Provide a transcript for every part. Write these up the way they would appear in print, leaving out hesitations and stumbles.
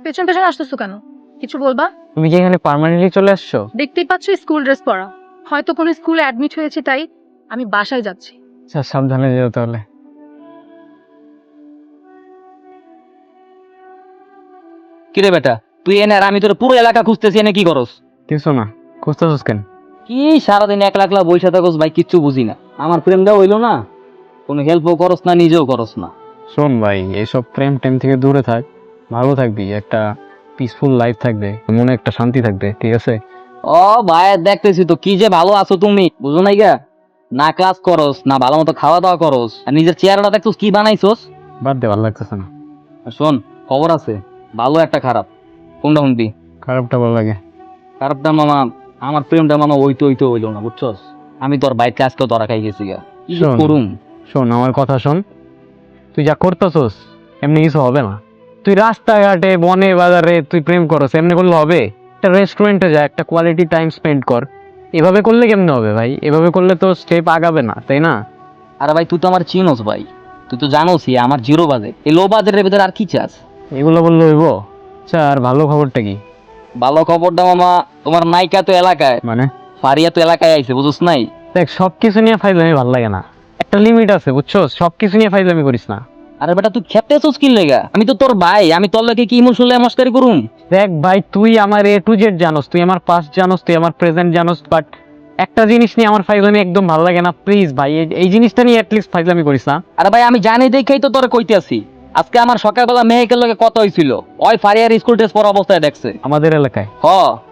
পেছন পেছন আসতেছো কেন? কিছু বলবা? তুমি কি এখানে পার্মানেন্টলি চলে আসছো? দেখতেই পাচ্ছ স্কুল ড্রেস পরা। হয়তো কোনো স্কুলে অ্যাডমিট হয়েছে তাই। আমি বাসায় যাচ্ছি। আচ্ছা, সাবধানে যেও তাহলে। কিরে বেটা, তুই এনে আর আমি তোর পুরো এলাকা খুঁজতেছি, এনে কি করস? কিছু না, খুঁজতেছস কেন? কি সারাদিন একলা একলা বইসা থাকস ভাই, কিচ্ছু বুঝি না। আমার প্রেমটা হইলো না, কোনো হেল্পও করস না, নিজেও করস না। শোন ভাই, এইসব প্রেম টেম থেকে দূরে থাক, ভালো থাকবি, একটা পিসফুল লাইফ থাকবে, মনে একটা শান্তি থাকবে, ঠিক আছে? ও ভাই, দেখতেছি তো কি যে ভালো আছো তুমি, বুঝো নাই গা? না ক্লাস করস, না ভালো মতো খাওয়া দাওয়া করস, আর নিজের চেহারাটা দেখছোস কি বানাইছস। বাদ দে, ভালো লাগতেছে না। আর শোন, খবর আছে, ভালো একটা খারাপ। কোনটা শুনবি? খারাপটা ভালো লাগে। খারাপটা মামা, আমার প্রেমটা মামা ওইতে হইলো না, বুঝছস? আমি তোর বাইককে আজকেও ধরা খাই গেছি গা। কি যে শোন। করুম? শোন, আমার কথা শোন। তুই যা করতেছস এমনি কিছু হবে না। তুই রাস্তাঘাটে বনে বাজারে তুই প্রেম করস, এমনি করলে হবে? একটা রেস্টুরেন্টে যা, একটা কোয়ালিটি টাইম স্পেন্ড কর। এভাবে করলে কেমনে হবে ভাই? এভাবে করলে তো স্টেপ আগাবে না, তাই না? আরে ভাই, তুই তো আমার চিনোস ভাই, তুই তো জানোসই আমার জিরো বাজেট। এই লো বাজেটের ভিতরে আর কি চাস? এগুলো বললে হইব? আচ্ছা, আর ভালো খবরটা কি? ভালো খবরটা মামা, তোমার নায়িকা তো এলাকায়, মানে ফারিয়া তো এলাকায় আইছে, বুঝছ নাই? দেখ, সবকিছু নিয়ে ফাইজলামি ভালো লাগে না, একটা লিমিট আছে, বুঝছো? সবকিছু নিয়ে ফাইজলামি করিস না। আরে বেটা, তুই খেপতেছস কি লেগা? আমি তো তোর ভাই, আমি তোর লগে কি ইমোশনাল মস্কারি করুম? দেখ ভাই, তুই আমার A to Z জানোস, তুই আমার পাস্ট জানোস, তুই আমার প্রেজেন্ট জানোস, বাট একটা জিনিস নিয়ে আমার ফাইজলামি একদম ভালো লাগে না। প্লিজ ভাই, এই জিনিসটা নিয়ে অ্যাটলিস্ট ফাইজলামি করিস না। আরে ভাই, আমি জানি দেখেই তো তোরে কইতেছি। আজকে আমার সকালবেলা মেহেকের লগে কথা হইছিল, ওই ফারিয়ার স্কুল ড্রেস পরা অবস্থায় দেখছে। আমাদের এলাকায়? হ।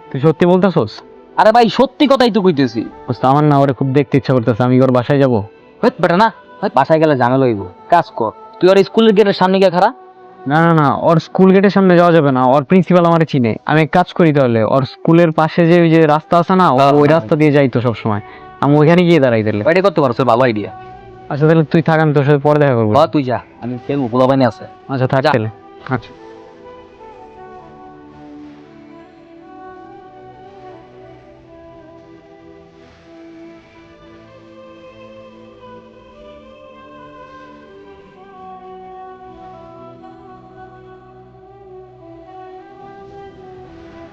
তুই সত্যি বলতেছস? আরে ভাই, সত্যি কথাই তো কইতেছি। বুঝতে, আমার না ওরে খুব দেখতে ইচ্ছা করতেছে, আমি ওর বাসায় যাবো। হইত বেটা না, হইত বাসায় গেলে ঝামেলা হইব। কাজ কর, তুই আর স্কুলের গেটের সামনে গিয়ে খাড়া। না না না, ওর স্কুল গেটের সামনে যাওয়া যাবে না, ওর প্রিন্সিপাল আমারে চিনে। আমি এক কাজ করি তাহলে, ওর স্কুলের পাশে যে ওই যে রাস্তা আছে না, ওই রাস্তা দিয়ে যাই তো সবসময়, আমি ওইখানে গিয়ে দাঁড়াই তাহলে। ওইটা করতে পারছো, ভালো আইডিয়া। আচ্ছা তাহলে তুই থাক, আমি তোর সাথে পরে দেখা করবো। হ, তুই যা, আমি খেলবো, পোলাপানি আছে। আচ্ছা থাক যা। তাহলে। আচ্ছা।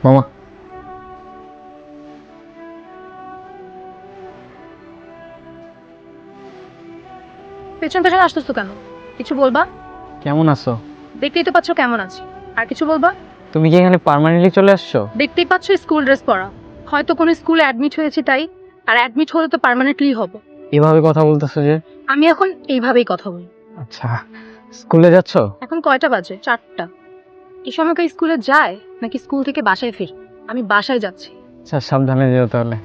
মামা, পেছন পেছন আসতেছো কেন? কিছু বলবা? কেমন আছো? দেখতেই তো পাচ্ছ কেমন আছি। আর কিছু বলবা? তুমি কি এখানে পার্মানেন্টলি চলে আসছো? দেখতেই পাচ্ছ স্কুল ড্রেস পরা। হয়তো কোনো স্কুলে অ্যাডমিট হয়েছে তাই। আর অ্যাডমিট হলে তো পার্মানেন্টলি হব। এভাবে কথা বলতেছো যে? আমি এখন এইভাবেই কথা বলি। আচ্ছা, স্কুলে যাচ্ছ? এখন কয়টা বাজে? 4টা। এই সময় কেউ স্কুলে যায় নাকি স্কুল থেকে বাসায় ফির? আমি বাসায় যাচ্ছি। আচ্ছা, সাবধানে যেও তাহলে।